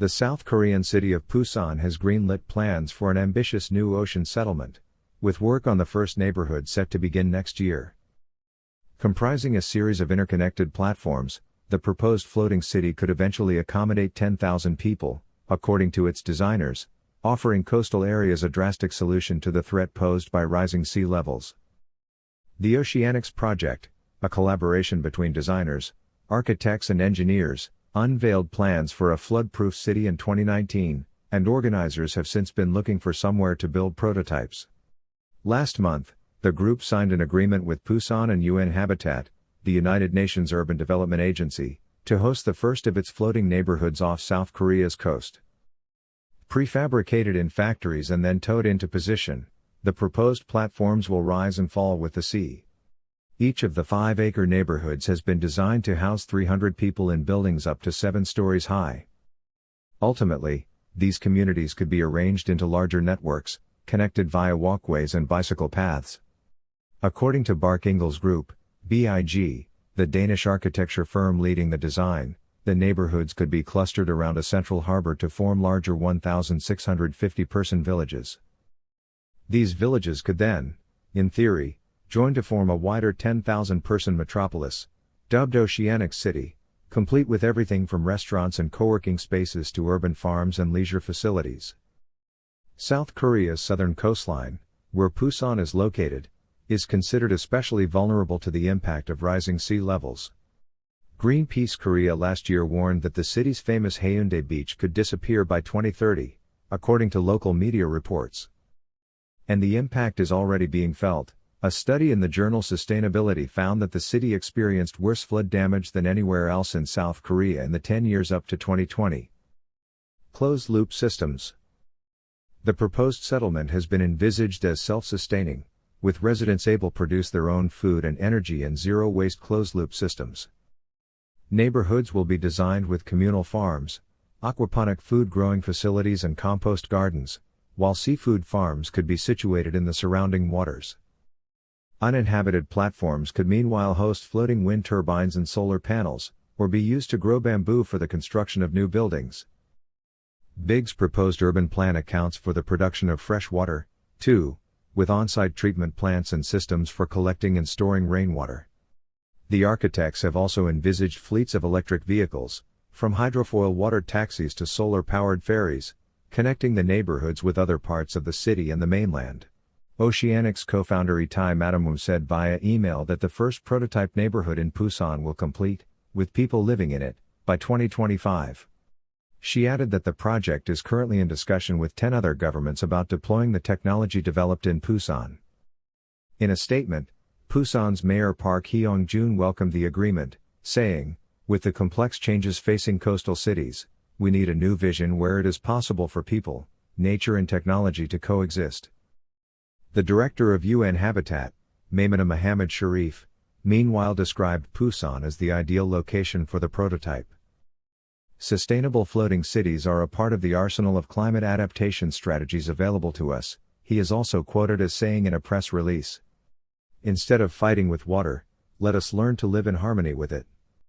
The South Korean city of Busan has greenlit plans for an ambitious new ocean settlement, with work on the first neighborhood set to begin next year. Comprising a series of interconnected platforms, the proposed floating city could eventually accommodate 10,000 people, according to its designers, offering coastal areas a drastic solution to the threat posed by rising sea levels. The Oceanix project, a collaboration between designers, architects and engineers, unveiled plans for a flood-proof city in 2019, and organizers have since been looking for somewhere to build prototypes. Last month, the group signed an agreement with Busan and UN-Habitat, the United Nations Urban Development Agency, to host the first of its floating neighborhoods off South Korea's coast. Prefabricated in factories and then towed into position, the proposed platforms will rise and fall with the sea. Each of the 5-acre neighborhoods has been designed to house 300 people in buildings up to 7 stories high. Ultimately, these communities could be arranged into larger networks, connected via walkways and bicycle paths. According to Bark Ingels Group, BIG, the Danish architecture firm leading the design, the neighborhoods could be clustered around a central harbor to form larger 1,650-person villages. These villages could then, in theory, join to form a wider 10,000-person metropolis, dubbed Oceanix City, complete with everything from restaurants and co-working spaces to urban farms and leisure facilities. South Korea's southern coastline, where Busan is located, is considered especially vulnerable to the impact of rising sea levels. Greenpeace Korea last year warned that the city's famous Haeundae Beach could disappear by 2030, according to local media reports. And the impact is already being felt. A study in the journal Sustainability found that the city experienced worse flood damage than anywhere else in South Korea in the 10 years up to 2020. Closed-loop systems. The proposed settlement has been envisaged as self-sustaining, with residents able to produce their own food and energy and zero-waste closed-loop systems. Neighborhoods will be designed with communal farms, aquaponic food-growing facilities and compost gardens, while seafood farms could be situated in the surrounding waters. Uninhabited platforms could meanwhile host floating wind turbines and solar panels, or be used to grow bamboo for the construction of new buildings. BIG's proposed urban plan accounts for the production of fresh water, too, with on-site treatment plants and systems for collecting and storing rainwater. The architects have also envisaged fleets of electric vehicles, from hydrofoil water taxis to solar-powered ferries, connecting the neighborhoods with other parts of the city and the mainland. Oceanix co-founder Itai Matamum said via email that the first prototype neighborhood in Busan will complete, with people living in it, by 2025. She added that the project is currently in discussion with 10 other governments about deploying the technology developed in Busan. In a statement, Busan's Mayor Park Hyung-jun welcomed the agreement, saying, "With the complex changes facing coastal cities, we need a new vision where it is possible for people, nature and technology to coexist." The director of UN-Habitat, Maimuna Mohammed Sharif, meanwhile described Busan as the ideal location for the prototype. Sustainable floating cities are a part of the arsenal of climate adaptation strategies available to us, he is also quoted as saying in a press release. "Instead of fighting with water, let us learn to live in harmony with it."